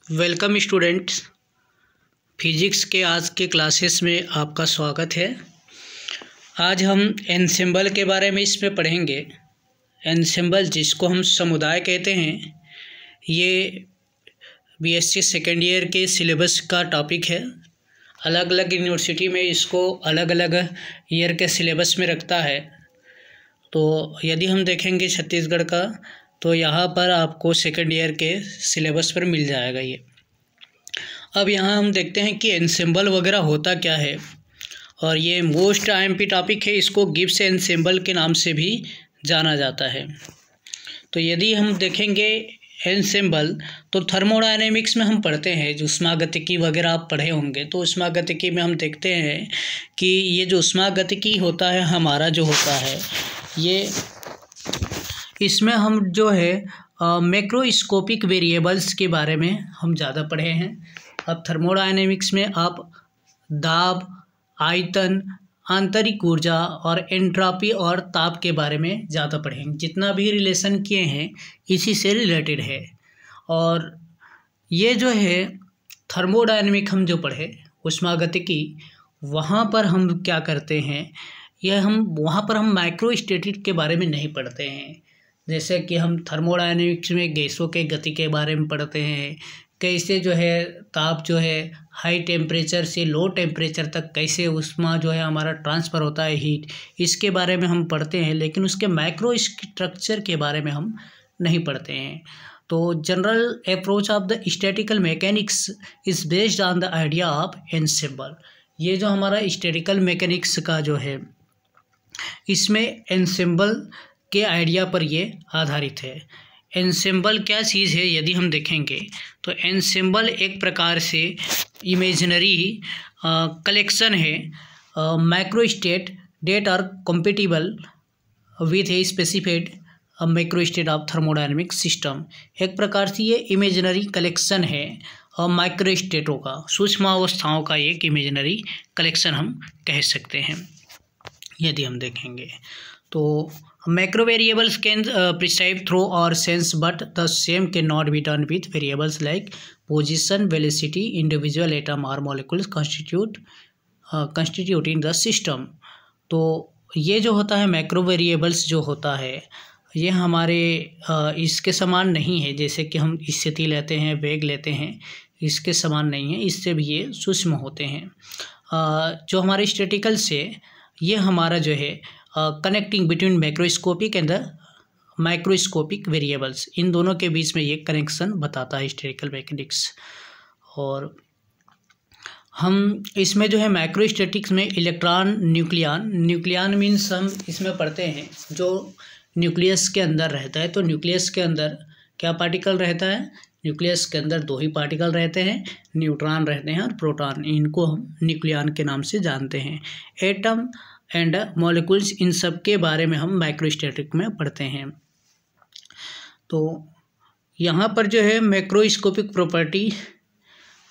Welcome students. Physics के आज के क्लासेस में आपका स्वागत है। आज हम एनसेम्बल के बारे में इसमें पढ़ेंगे। एनसेम्बल जिसको हम समुदाय कहते हैं, ये बीएससी सेकेंड ईयर के सिलेबस का टॉपिक है। अलग अलग यूनिवर्सिटी में इसको अलग अलग ईयर के सिलेबस में रखता है। तो यदि हम देखेंगे छत्तीसगढ़ का, तो यहाँ पर आपको सेकेंड ईयर के सिलेबस पर मिल जाएगा ये। अब यहाँ हम देखते हैं कि एनसेम्बल वगैरह होता क्या है, और ये मोस्ट आईएमपी टॉपिक है। इसको गिब्स एनसेम्बल के नाम से भी जाना जाता है। तो यदि हम देखेंगे एनसेम्बल, तो थर्मोडायनेमिक्स में हम पढ़ते हैं, जो ऊष्मागतिकी वगैरह आप पढ़े होंगे, तो ऊष्मागतिकी में हम देखते हैं कि ये जो ऊष्मागतिकी होता है हमारा जो होता है, ये इसमें हम जो है मैक्रोस्कोपिक वेरिएबल्स के बारे में हम ज़्यादा पढ़े हैं। अब थर्मोडायनेमिक्स में आप दाब, आयतन, आंतरिक ऊर्जा और एंट्रोपी और ताप के बारे में ज़्यादा पढ़ेंगे। जितना भी रिलेशन किए हैं इसी से रिलेटेड है। और ये जो है थर्मोडायनेमिक हम जो पढ़े ऊष्मागतिकी, वहाँ पर हम क्या करते हैं, यह हम वहाँ पर हम माइक्रोस्टैटिक के बारे में नहीं पढ़ते हैं। जैसे कि हम थर्मोडायनेमिक्स में गैसों के गति के बारे में पढ़ते हैं, कैसे जो है ताप जो है हाई टेम्परेचर से लो टेम्परेचर तक कैसे ऊष्मा जो है हमारा ट्रांसफ़र होता है, हीट, इसके बारे में हम पढ़ते हैं। लेकिन उसके माइक्रो स्ट्रक्चर के बारे में हम नहीं पढ़ते हैं। तो general approach of the statistical mechanics is based on the idea of ensemble. ये जो हमारा स्टैटिकल मैकेनिक्स का जो है, इसमें एनसेम्बल के आइडिया पर ये आधारित है। एनसेम्बल क्या चीज़ है यदि हम देखेंगे, तो एनसेम्बल एक प्रकार से इमेजिनरी कलेक्शन है microstate that are compatible with a specified microstate of thermodynamic system. एक प्रकार से ये इमेजिनरी कलेक्शन है माइक्रोस्टेटों का, सूक्ष्म अवस्थाओं का एक इमेजिनरी कलेक्शन हम कह सकते हैं। यदि हम देखेंगे तो macro variables can prescribe through or sense, but the same cannot be done with variables like position, velocity, individual atom or molecules constituting the system। तो ये जो होता है मैक्रो वेरिएबल्स जो होता है, ये हमारे इसके समान नहीं है। जैसे कि हम स्थिति लेते हैं, वेग लेते हैं, इसके समान नहीं है, इससे भी ये सूक्ष्म होते हैं। जो हमारे स्टैटिकल से ये हमारा जो है connecting between macroscopic and the microscopic variables, इन दोनों के बीच में ये कनेक्शन बताता है स्टैटिकल मैकेनिक्स। और हम इसमें जो है माइक्रोस्टैटिक्स में इलेक्ट्रॉन, न्यूक्लियन मीन्स हम इसमें पढ़ते हैं जो न्यूक्लियस के अंदर रहता है। तो न्यूक्लियस के अंदर क्या पार्टिकल रहता है? न्यूक्लियस के अंदर दो ही पार्टिकल रहते हैं, न्यूट्रॉन रहते हैं और प्रोटॉन। इनको हम न्यूक्लियन के नाम से जानते हैं। एटम एंड मॉलिक्यूल्स, इन सब के बारे में हम माइक्रोस्टैटिक में पढ़ते हैं। तो यहाँ पर जो है मैक्रोस्कोपिक प्रॉपर्टी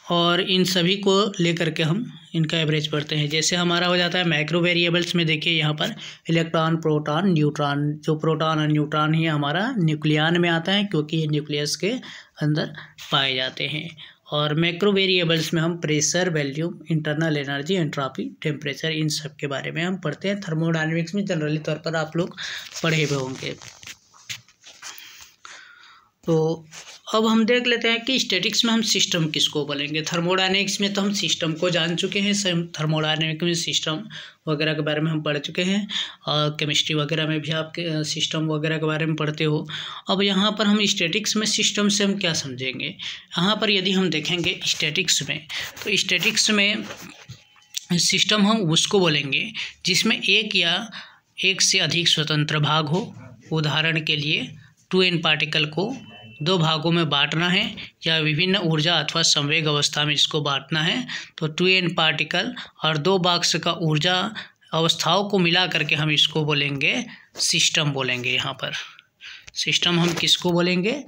और इन सभी को लेकर के हम इनका एवरेज पढ़ते हैं। जैसे हमारा हो जाता है मैक्रो वेरिएबल्स में, देखिए यहाँ पर इलेक्ट्रॉन, प्रोटॉन, न्यूट्रॉन। जो प्रोटॉन और न्यूट्रॉन ही हमारा न्यूक्लियन में आता है, क्योंकि ये न्यूक्लियस के अंदर पाए जाते हैं। और मैक्रो वेरिएबल्स में हम pressure, volume, internal energy, entropy, temperature, इन सब के बारे में हम पढ़ते हैं। थर्मोडायनेमिक्स में जनरली तौर पर आप लोग पढ़े हुए होंगे। तो अब हम देख लेते हैं कि स्टैटिक्स में हम सिस्टम किसको बोलेंगे। थर्मोडायनेमिक्स में तो हम सिस्टम को जान चुके हैं, थर्मोडायनेमिक्स में सिस्टम वगैरह के बारे में हम पढ़ चुके हैं, और केमिस्ट्री वगैरह में भी आप सिस्टम वगैरह के बारे में पढ़ते हो। अब यहाँ पर हम स्टैटिक्स में सिस्टम से हम क्या समझेंगे। यहाँ पर यदि हम देखेंगे स्टैटिक्स में, तो स्टैटिक्स में सिस्टम हम उसको बोलेंगे जिसमें एक या एक से अधिक स्वतंत्र भाग हो। उदाहरण के लिए 2n पार्टिकल को दो भागों में बांटना है, या विभिन्न ऊर्जा अथवा संवेग अवस्था में इसको बांटना है, तो 2n पार्टिकल और दो बॉक्स का ऊर्जा अवस्थाओं को मिला करके हम इसको बोलेंगे सिस्टम बोलेंगे। यहाँ पर सिस्टम हम किसको बोलेंगे?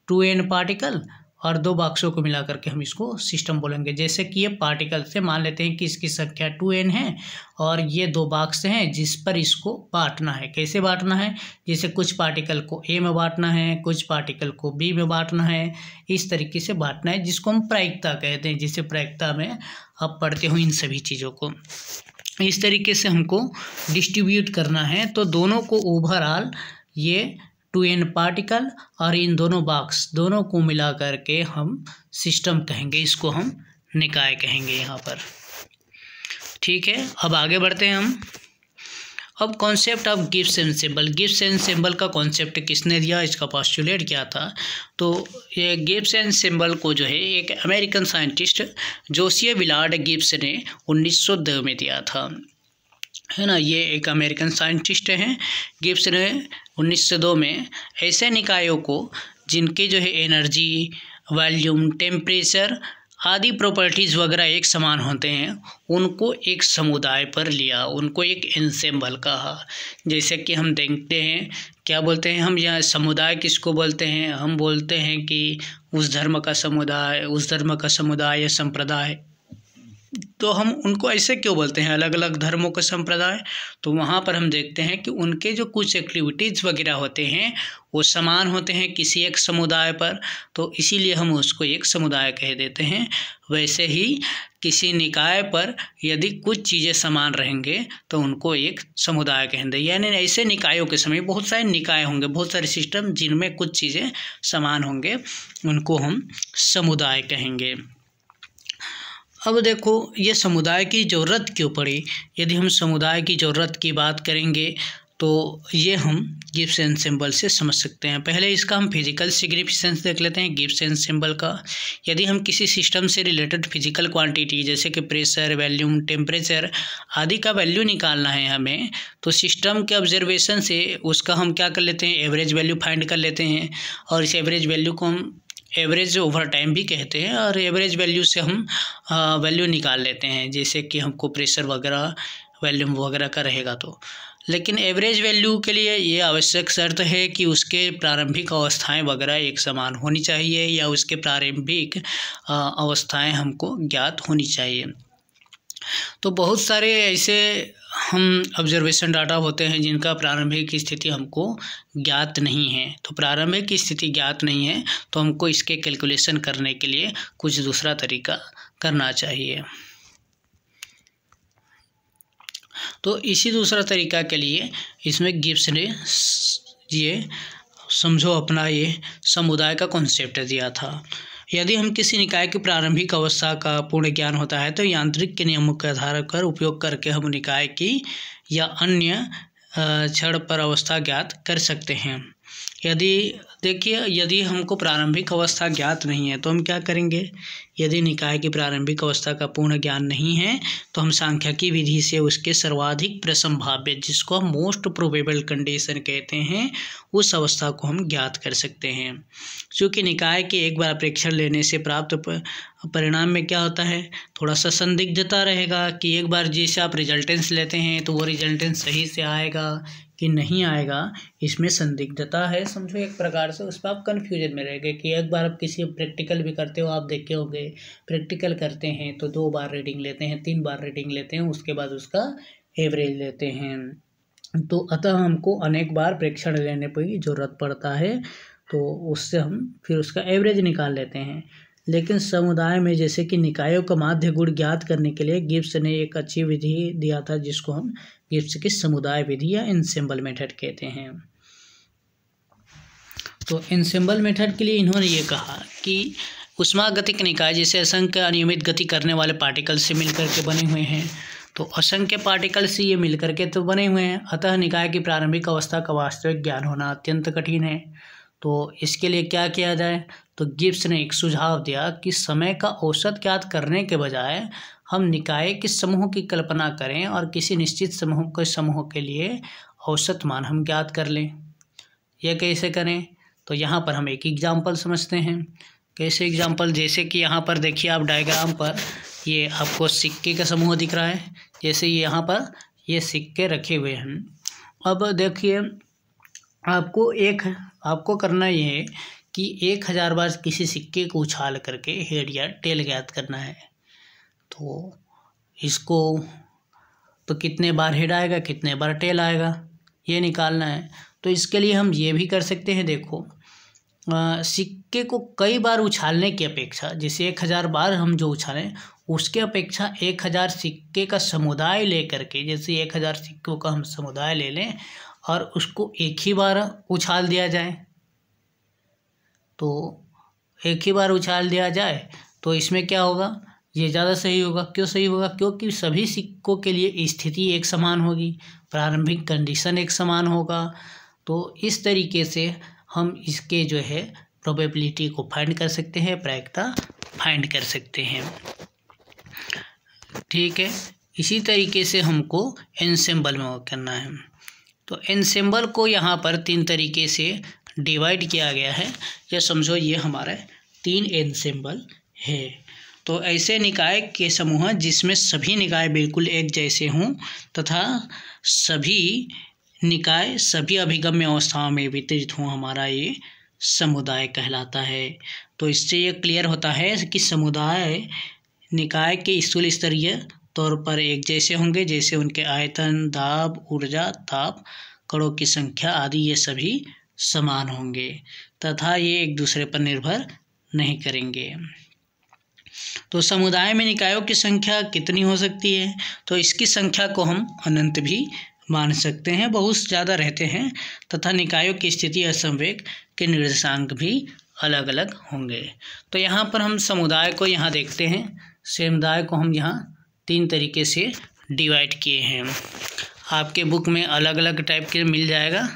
2n पार्टिकल और 2 बॉक्सों को मिला करके हम इसको सिस्टम बोलेंगे। जैसे कि ये पार्टिकल से मान लेते हैं कि इसकी संख्या 2n है और ये 2 बॉक्स हैं जिस पर इसको बांटना है। कैसे बांटना है? जैसे कुछ पार्टिकल को A में बांटना है, कुछ पार्टिकल को B में बांटना है, इस तरीके से बांटना है, जिसको हम प्रायिकता कहते हैं। जिसे प्रायिकता में आप पढ़ते हो इन सभी चीज़ों को, इस तरीके से हमको डिस्ट्रीब्यूट करना है। तो दोनों को ओवरऑल ये 2n पार्टिकल और इन दोनों बॉक्स दोनों को मिला करके हम सिस्टम कहेंगे, इसको हम निकाय कहेंगे यहाँ पर। ठीक है, अब आगे बढ़ते हैं हम। अब concept of Gibbs and symbol. Gibbs and symbol का कॉन्सेप्ट किसने दिया, इसका पोस्टुलेट किया था? तो ये गिब्स एंड सिंबल को जो है एक अमेरिकन साइंटिस्ट जोसिया विलार्ड गिब्स ने 1902 में दिया था, है ना। ये एक अमेरिकन साइंटिस्ट हैं। गिब्स ने 1902 में ऐसे निकायों को जिनके जो है एनर्जी, वॉल्यूम, टेम्परेचर आदि प्रॉपर्टीज़ वगैरह एक समान होते हैं, उनको एक समुदाय पर लिया, उनको एक एंसेम्बल कहा। जैसे कि हम देखते हैं, क्या बोलते हैं हम यहाँ समुदाय किसको बोलते हैं? हम बोलते हैं कि उस धर्म का समुदाय, उस धर्म का समुदाय या संप्रदाय। तो हम उनको ऐसे क्यों बोलते हैं, अलग अलग धर्मों के संप्रदाय? तो वहाँ पर हम देखते हैं कि उनके जो कुछ एक्टिविटीज़ वगैरह होते हैं वो समान होते हैं किसी एक समुदाय पर, तो इसीलिए हम उसको एक समुदाय कह देते हैं। वैसे ही किसी निकाय पर यदि कुछ चीज़ें समान रहेंगे तो उनको एक समुदाय कहेंगे। यानी ऐसे निकायों के समय बहुत सारे निकाय होंगे, बहुत सारे सिस्टम जिनमें कुछ चीज़ें समान होंगे, उनको हम समुदाय कहेंगे। अब देखो, ये समुदाय की ज़रूरत क्यों पड़ी? यदि हम समुदाय की ज़रूरत की बात करेंगे तो ये हम गिब्स एंड सिंबल से समझ सकते हैं। पहले इसका हम फिजिकल सिग्निफिकेंस देख लेते हैं गिब्स एंड सिंबल का। यदि हम किसी सिस्टम से रिलेटेड फिजिकल क्वांटिटी जैसे कि प्रेशर, वॉल्यूम, टेम्परेचर आदि का वैल्यू निकालना है हमें, तो सिस्टम के ऑब्जर्वेशन से उसका हम क्या कर लेते हैं, एवरेज वैल्यू फाइंड कर लेते हैं। और इस एवरेज वैल्यू को हम एवरेज ओवर टाइम भी कहते हैं, और एवरेज वैल्यू से हम वैल्यू निकाल लेते हैं। जैसे कि हमको प्रेशर वगैरह, वॉल्यूम वगैरह का रहेगा तो। लेकिन एवरेज वैल्यू के लिए ये आवश्यक शर्त है कि उसके प्रारंभिक अवस्थाएं वगैरह एक समान होनी चाहिए, या उसके प्रारंभिक अवस्थाएं हमको ज्ञात होनी चाहिए। तो बहुत सारे ऐसे हम ऑब्जर्वेशन डाटा होते हैं जिनका प्रारंभिक स्थिति हमको ज्ञात नहीं है। तो प्रारंभिक स्थिति ज्ञात नहीं है तो हमको इसके कैलकुलेशन करने के लिए कुछ दूसरा तरीका करना चाहिए। तो इसी दूसरा तरीका के लिए इसमें गिब्स ने ये समझो अपना ये समुदाय का कॉन्सेप्ट दिया था। यदि हम किसी निकाय की प्रारंभिक अवस्था का पूर्ण ज्ञान होता है तो यांत्रिक के नियमों के आधार पर उपयोग करके हम निकाय की या अन्य क्षण पर अवस्था ज्ञात कर सकते हैं। यदि हमको प्रारंभिक अवस्था ज्ञात नहीं है तो हम क्या करेंगे? यदि निकाय की प्रारंभिक अवस्था का पूर्ण ज्ञान नहीं है तो हम सांख्यिकी विधि से उसके सर्वाधिक प्रसंभाव्य, जिसको हम मोस्ट प्रोबेबल कंडीशन कहते हैं, उस अवस्था को हम ज्ञात कर सकते हैं। क्योंकि निकाय के एक बार प्रेक्षण लेने से प्राप्त परिणाम में क्या होता है, थोड़ा सा संदिग्धता रहेगा कि एक बार जैसे आप रिजल्टेंस लेते हैं तो वो रिजल्टेंस सही से आएगा कि नहीं आएगा, इसमें संदिग्धता है। समझो एक प्रकार से उस पर आप कन्फ्यूजन में रहेंगे कि एक बार आप किसी प्रैक्टिकल भी करते हो, आप देखे होंगे प्रैक्टिकल करते हैं तो 2 बार रीडिंग लेते हैं, 3 बार रीडिंग लेते हैं, उसके बाद उसका एवरेज लेते हैं। तो अतः हमको अनेक बार प्रेक्षण लेने पर ज़रूरत पड़ता है, तो उससे हम फिर उसका एवरेज निकाल लेते हैं। लेकिन समुदाय में जैसे कि निकायों का माध्य गुण ज्ञात करने के लिए गिब्स ने एक अच्छी विधि दिया था, जिसको हम गिब्स की समुदाय विधि या एंसेम्बल मेथड कहते हैं। तो एंसेम्बल मेथड के लिए इन्होंने ये कहा कि उष्मागतिक निकाय जैसे असंख्य अनियमित गति करने वाले पार्टिकल से मिलकर के बने हुए हैं। तो असंख्य पार्टिकल से ये मिलकर के तो बने हुए हैं, अतः निकाय की प्रारंभिक अवस्था का वास्तविक ज्ञान होना अत्यंत कठिन है। तो इसके लिए क्या किया जाए? तो गिब्स ने एक सुझाव दिया कि समय का औसत ज्ञात करने के बजाय हम निकाय के समूह की कल्पना करें और किसी निश्चित समूह के लिए औसत मान हम ज्ञात कर लें। यह कैसे करें? तो यहाँ पर हम एक एग्जाम्पल समझते हैं। कैसे एग्जाम्पल? जैसे कि यहाँ पर देखिए आप डायग्राम पर, ये आपको सिक्के का समूह दिख रहा है। जैसे यहाँ पर ये सिक्के रखे हुए हैं। अब देखिए आपको करना ये है कि 1000 बार किसी सिक्के को उछाल करके हेड या टेल ज्ञात करना है। तो इसको तो कितने बार हेड आएगा, कितने बार टेल आएगा, ये निकालना है। तो इसके लिए हम ये भी कर सकते हैं, देखो सिक्के को कई बार उछालने की अपेक्षा, जैसे 1000 बार हम जो उछालें उसके अपेक्षा 1000 सिक्के का समुदाय लेकर के, जैसे 1000 सिक्कों का हम समुदाय ले लें और उसको एक ही बार उछाल दिया जाए, तो एक ही बार उछाल दिया जाए तो इसमें क्या होगा, ये ज़्यादा सही होगा। क्यों सही होगा? क्योंकि सभी सिक्कों के लिए स्थिति एक समान होगी, प्रारंभिक कंडीशन एक समान होगा। तो इस तरीके से हम इसके जो है प्रोबेबिलिटी को फाइंड कर सकते हैं, प्रायिकता फाइंड कर सकते हैं। ठीक है, इसी तरीके से हमको एनसेम्बल में करना है। तो एनसेम्बल को यहाँ पर 3 तरीके से डिवाइड किया गया है, या समझो ये हमारा 3 एनसेम्बल है। तो ऐसे निकाय के समूह जिसमें सभी निकाय बिल्कुल एक जैसे हों तथा सभी निकाय सभी अभिगम्य अवस्थाओं में वितरित हों, हमारा ये समुदाय कहलाता है। तो इससे ये क्लियर होता है कि समुदाय निकाय के स्थूल स्तरीय तौर पर एक जैसे होंगे, जैसे उनके आयतन, दाब, ऊर्जा, ताप, कणों की संख्या आदि ये सभी समान होंगे तथा ये एक दूसरे पर निर्भर नहीं करेंगे। तो समुदाय में निकायों की संख्या कितनी हो सकती है? तो इसकी संख्या को हम अनंत भी मान सकते हैं, बहुत ज़्यादा रहते हैं तथा निकायों की स्थिति और संवेग के निर्देशांक भी अलग अलग होंगे। तो यहाँ पर हम समुदाय को यहाँ देखते हैं, समुदाय को हम यहाँ 3 तरीके से डिवाइड किए हैं। आपके बुक में अलग अलग टाइप के मिल जाएगा,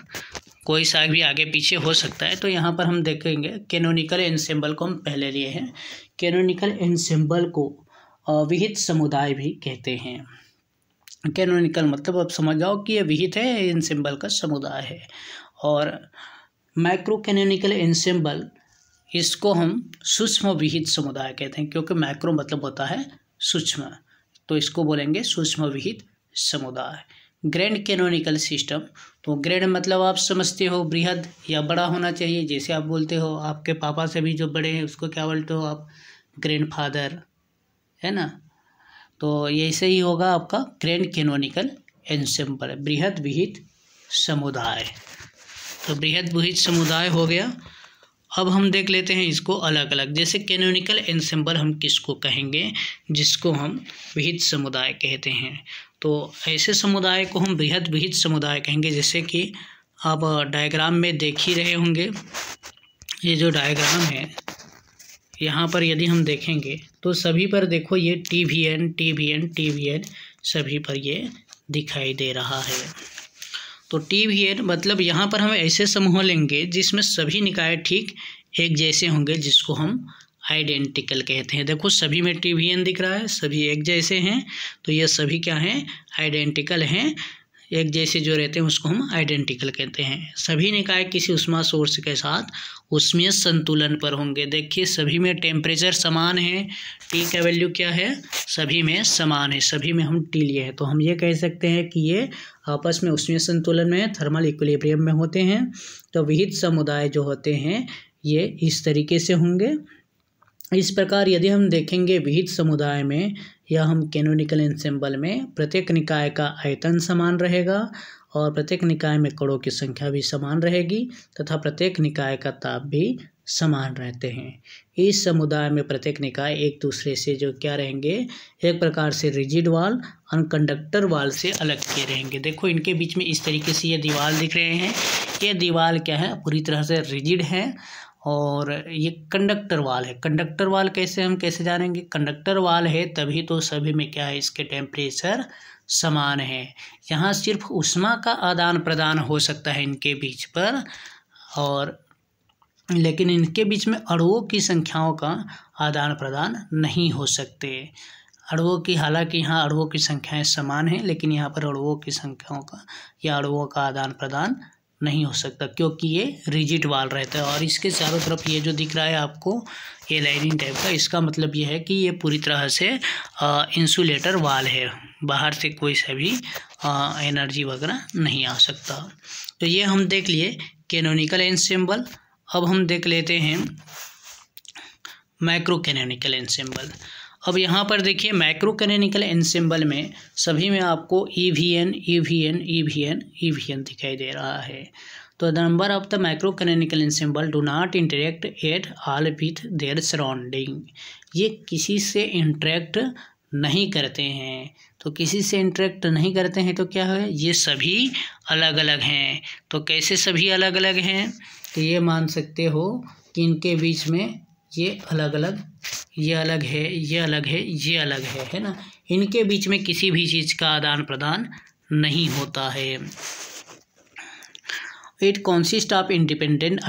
कोई सा भी आगे पीछे हो सकता है। तो यहाँ पर हम देखेंगे कैनोनिकल एनसेम्बल को हम पहले लिए हैं। कैनोनिकल एनसेम्बल को विहित समुदाय भी कहते हैं। कैनोनिकल मतलब अब समझ जाओ कि ये विहित है, एनसेम्बल का समुदाय है। और मैक्रो कैनोनिकल एनसेम्बल, इसको हम सूक्ष्म विहित समुदाय कहते हैं, क्योंकि मैक्रो मतलब होता है सूक्ष्म, तो इसको बोलेंगे सूक्ष्म विहित समुदाय। ग्रैंड कैनोनिकल सिस्टम, तो ग्रैंड मतलब आप समझते हो बृहद या बड़ा होना चाहिए, जैसे आप बोलते हो आपके पापा से भी जो बड़े हैं उसको क्या बोलते हो आप? ग्रैंडफादर, है ना। तो ऐसे ही होगा आपका ग्रैंड कैनोनिकल एनसेम्बल, बृहद विहित समुदाय। तो बृहद विहित समुदाय हो गया। अब हम देख लेते हैं इसको अलग अलग, जैसे कैनोनिकल एनसेम्बल हम किसको कहेंगे? जिसको हम विहित समुदाय कहते हैं। तो ऐसे समुदाय को हम बृहद विहित समुदाय कहेंगे, जैसे कि आप डायग्राम में देख ही रहे होंगे। ये जो डायग्राम है यहाँ पर यदि हम देखेंगे तो सभी पर देखो ये TVN TVN TVN सभी पर ये दिखाई दे रहा है। तो TVN मतलब यहाँ पर हम ऐसे समूह लेंगे जिसमें सभी निकाय ठीक एक जैसे होंगे, जिसको हम आइडेंटिकल कहते हैं। देखो सभी में TVN दिख रहा है, सभी एक जैसे हैं, तो ये सभी क्या हैं? आइडेंटिकल हैं। एक जैसे जो रहते हैं उसको हम आइडेंटिकल कहते हैं। सभी निकाय किसी ऊष्मा सोर्स के साथ ऊष्मीय संतुलन पर होंगे। देखिए सभी में टेम्परेचर समान है, T का वैल्यू क्या है? सभी में समान है, सभी में हम T लिए हैं, तो हम ये कह सकते हैं कि ये आपस में ऊष्मीय संतुलन में, थर्मल इक्विलिब्रियम में होते हैं। तो विहित समुदाय जो होते हैं ये इस तरीके से होंगे। इस प्रकार यदि हम देखेंगे विहित समुदाय में या हम कैनोनिकल एनसेम्बल में, प्रत्येक निकाय का आयतन समान रहेगा और प्रत्येक निकाय में कणों की संख्या भी समान रहेगी तथा प्रत्येक निकाय का ताप भी समान रहते हैं। इस समुदाय में प्रत्येक निकाय एक दूसरे से जो क्या रहेंगे? एक प्रकार से रिजिड वाल और कंडक्टर वाल से अलग किए रहेंगे। देखो इनके बीच में इस तरीके से ये दीवार दिख रहे हैं, ये दीवार क्या है? पूरी तरह से रिजिड है और ये कंडक्टर वाल है। कंडक्टर वाल कैसे जानेंगे? कंडक्टर वाल है तभी तो सभी में क्या है? इसके टेम्परेचर समान है। यहाँ सिर्फ ऊष्मा का आदान प्रदान हो सकता है इनके बीच पर, और लेकिन इनके बीच में अणुओं की संख्याओं का आदान प्रदान नहीं हो सकते। अणुओं की, हालांकि यहाँ अणुओं की संख्याएं समान हैं, लेकिन यहाँ पर अणुओं की संख्याओं का या अणुओं का आदान प्रदान नहीं हो सकता, क्योंकि ये रिजिड वाल रहता है। और इसके चारों तरफ ये जो दिख रहा है आपको, ये लाइनिंग टाइप का, इसका मतलब ये है कि ये पूरी तरह से इंसुलेटर वाल है, बाहर से कोई सा भी एनर्जी वगैरह नहीं आ सकता। तो ये हम देख लिए कैनोनिकल एनसेम्बल। अब हम देख लेते हैं मैक्रो कैनोनिकल एंसेंबल। अब यहाँ पर देखिए मैक्रो कैनोनिकल एंसेंबल में सभी में आपको EVN दिखाई दे रहा है। तो the number of the macro canonical ensemble do not interact at all with their surrounding. ये किसी से इंटरेक्ट नहीं करते हैं। तो किसी से इंटरेक्ट नहीं करते हैं तो क्या है, ये सभी अलग अलग हैं। तो कैसे सभी अलग अलग हैं, तो ये मान सकते हो कि इनके बीच में ये अलग अलग, ये अलग है, ये अलग है, ये अलग है ना। इनके बीच में किसी भी चीज़ का आदान प्रदान नहीं होता है। It consist of independent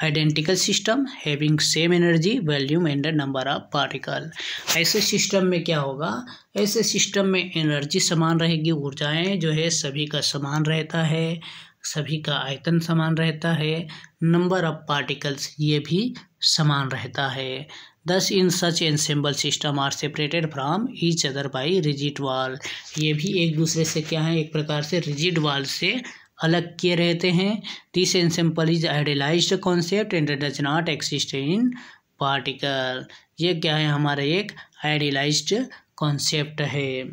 identical system having same energy volume and number of particle. ऐसे सिस्टम में क्या होगा, ऐसे सिस्टम में एनर्जी समान रहेगी, ऊर्जाएं जो है सभी का समान रहता है, सभी का आयतन समान रहता है, नंबर ऑफ पार्टिकल्स ये भी समान रहता है। Thus in such ensemble system are separated from each other by rigid wall. ये भी एक दूसरे से क्या है, एक प्रकार से रिजिड वॉल से अलग किए रहते हैं। This ensemble is idealised concept and does not exist in particle. ये क्या है, हमारा एक आइडियलाइज्ड कॉन्सेप्ट है।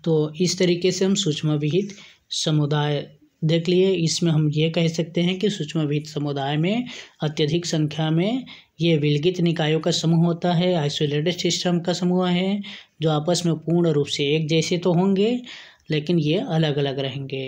तो इस तरीके से हम सूक्ष्मविहित समुदाय देख लिए। इसमें हम ये कह सकते हैं कि सूक्ष्मविहित समुदाय में अत्यधिक संख्या में ये विलगित निकायों का समूह होता है, आइसोलेटेड सिस्टम का समूह है, जो आपस में पूर्ण रूप से एक जैसे तो होंगे लेकिन ये अलग अलग रहेंगे।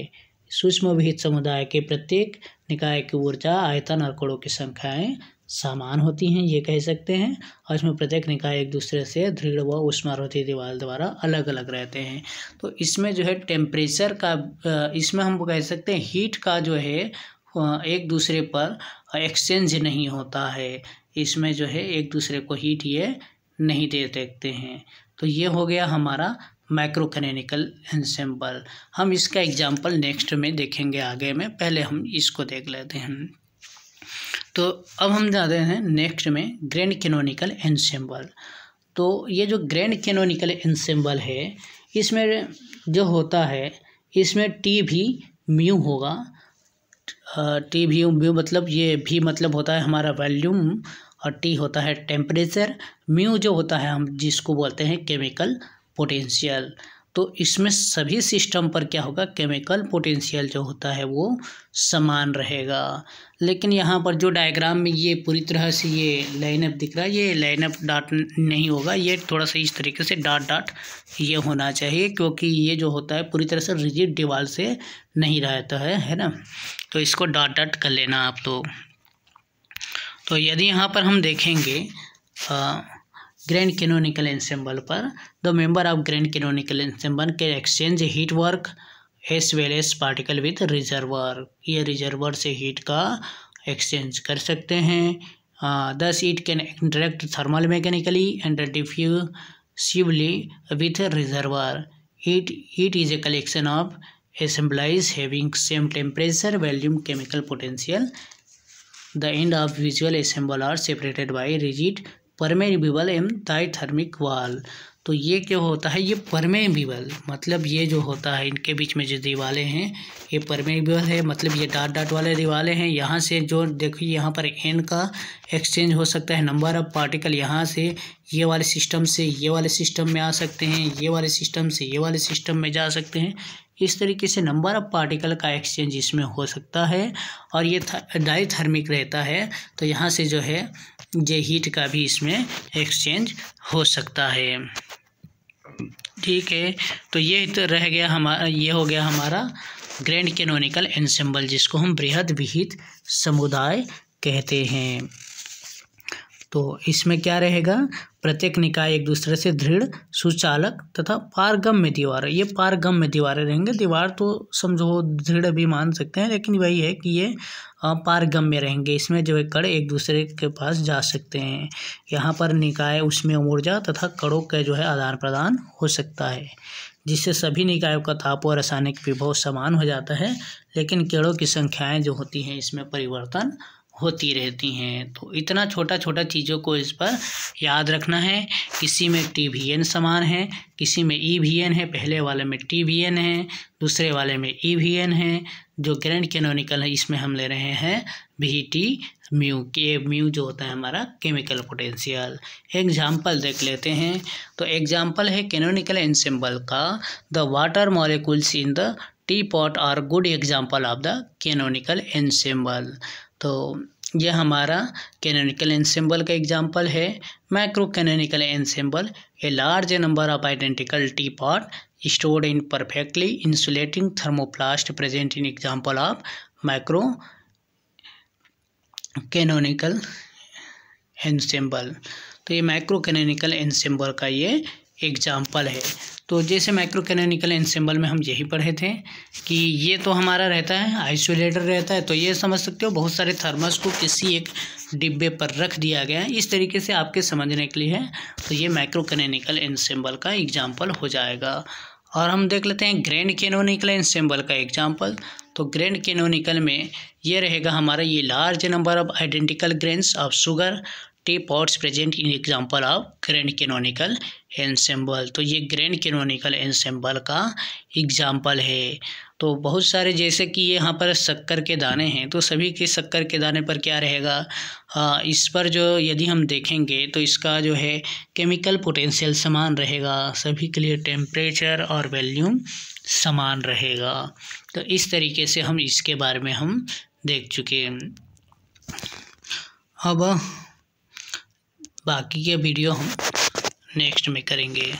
सूक्ष्मविहित समुदाय के प्रत्येक निकाय की ऊर्जा, आयतन और कणों की संख्याएं समान होती हैं, ये कह सकते हैं। और इसमें प्रत्येक निकाय एक दूसरे से दृढ़ व ऊष्मारोधी दीवार द्वारा अलग अलग रहते हैं। तो इसमें जो है टेम्परेचर का, इसमें हम कह सकते हैं हीट का जो है एक दूसरे पर एक्सचेंज नहीं होता है। इसमें जो है एक दूसरे को हीट ये नहीं दे सकते हैं। तो ये हो गया हमारा मैक्रो कैनोनिकल एंसेंबल। हम इसका एग्जाम्पल नेक्स्ट में देखेंगे आगे में, पहले हम इसको देख लेते हैं। तो अब हम जाते हैं नेक्स्ट में ग्रैंड कैनोनिकल एंसेंबल। तो ये जो ग्रैंड कैनोनिकल एंसेंबल है, इसमें जो होता है, इसमें टी भी म्यू होगा। टी भी म्यू मतलब, ये भी मतलब होता है हमारा वॉल्यूम और टी होता है टेम्परेचर। म्यू जो होता है हम जिसको बोलते हैं केमिकल पोटेंशियल। तो इसमें सभी सिस्टम पर क्या होगा, केमिकल पोटेंशियल जो होता है वो समान रहेगा। लेकिन यहाँ पर जो डायग्राम में ये पूरी तरह से ये लाइनअप दिख रहा है, ये लाइनअप डॉट नहीं होगा, ये थोड़ा सा इस तरीके से डॉट डॉट ये होना चाहिए, क्योंकि ये जो होता है पूरी तरह से रिजिड दीवार से नहीं रहता है ना। तो इसको डॉट डॉट कर लेना आप लोग। तो यदि यहाँ पर हम देखेंगे ग्रैंड कैनोनिकल एंसेंबल पर, the member of grand canonical ensemble can exchange heat work as well as particle with reservoir. ये रिजर्वर से हीट का एक्सचेंज कर सकते हैं। Thus it can interact thermal mechanically and diffusively with reservoir. Heat is a collection of assemblies having same temperature, volume, chemical potential. The end of visual assemble are separated by rigid permeable and diathermic wall. तो ये क्या होता है, ये permeable मतलब ये जो होता है इनके बीच में जो दीवारें हैं ये परमेबल है, मतलब ये डॉट डॉट वाले दीवारें हैं। यहाँ से जो देखिए यहाँ पर एन का एक्सचेंज हो सकता है, नंबर ऑफ पार्टिकल यहाँ से ये वाले सिस्टम से ये वाले सिस्टम में आ सकते हैं, ये वाले सिस्टम से ये वाले सिस्टम में जा सकते हैं। इस तरीके से नंबर ऑफ पार्टिकल का एक्सचेंज इसमें हो सकता है। और ये डाइथर्मिक रहता है, तो यहाँ से जो है ये हीट का भी इसमें एक्सचेंज हो सकता है। ठीक है, तो ये तो रह गया हमारा, ये हो गया हमारा ग्रैंड कैनोनिकल एंसेंबल, जिसको हम बृहद विहित समुदाय कहते हैं। तो इसमें क्या रहेगा, प्रत्येक निकाय एक दूसरे से दृढ़, सुचालक तथा पारगम्य दीवार। ये पारगम्य दीवारें रहेंगे। दीवार तो समझो दृढ़ भी मान सकते हैं, लेकिन वही है कि ये पारगम्य रहेंगे। इसमें जो है कण एक दूसरे के पास जा सकते हैं। यहाँ पर निकाय उसमें ऊर्जा तथा कणों का जो है आदान प्रदान हो सकता है, जिससे सभी निकायों का ताप और रासायनिक विभव समान हो जाता है। लेकिन कणों की संख्याएँ जो होती हैं इसमें परिवर्तन होती रहती हैं। तो इतना छोटा छोटा चीज़ों को इस पर याद रखना है। किसी में TVN समान है, किसी में EVN है, पहले वाले में TVN है, दूसरे वाले में EVN है। जो ग्रैंड कैनोनिकल है इसमें हम ले रहे हैं VT म्यू, के म्यू जो होता है हमारा केमिकल पोटेंशियल। एग्जाम्पल देख लेते हैं। तो एग्जाम्पल है कैनोनिकल एनसेम्बल का, the water molecules in the teapot are good example of the canonical ensemble. तो यह हमारा कैनोनिकल एनसेम्बल का एग्जाम्पल है। Macro canonical ensemble, a large number of identical teapot stored in perfectly insulating thermoplast present in example of macro canonical ensemble। तो ये macro canonical ensemble का ये example है। तो जैसे मैक्रो कैनोनिकल एनसेम्बल में हम यही पढ़े थे कि ये तो हमारा रहता है आइसोलेटर रहता है, तो ये समझ सकते हो बहुत सारे थर्मस को किसी एक डिब्बे पर रख दिया गया है, इस तरीके से आपके समझने के लिए है। तो ये मैक्रो कैनोनिकल एनसेम्बल का एग्जाम्पल हो जाएगा। और हम देख लेते हैं ग्रैंड कैनोनिकल एनसेम्बल का एग्जाम्पल। तो ग्रैंड कैनोनिकल में ये रहेगा हमारा, ये large number of identical grains of sugar T pots present in example of grand canonical ensemble. तो ये ग्रैंड कैनोनिकल एनसेम्बल का एग्जाम्पल है। तो बहुत सारे, जैसे कि यहाँ पर शक्कर के दाने हैं, तो सभी के शक्कर के दाने पर क्या रहेगा, इस पर जो यदि हम देखेंगे तो इसका जो है केमिकल पोटेंशियल समान रहेगा, सभी के लिए टेम्परेचर और वॉल्यूम समान रहेगा। तो इस तरीके से हम इसके बारे में हम देख चुके हैं। अब बाकी के वीडियो हम नेक्स्ट में करेंगे।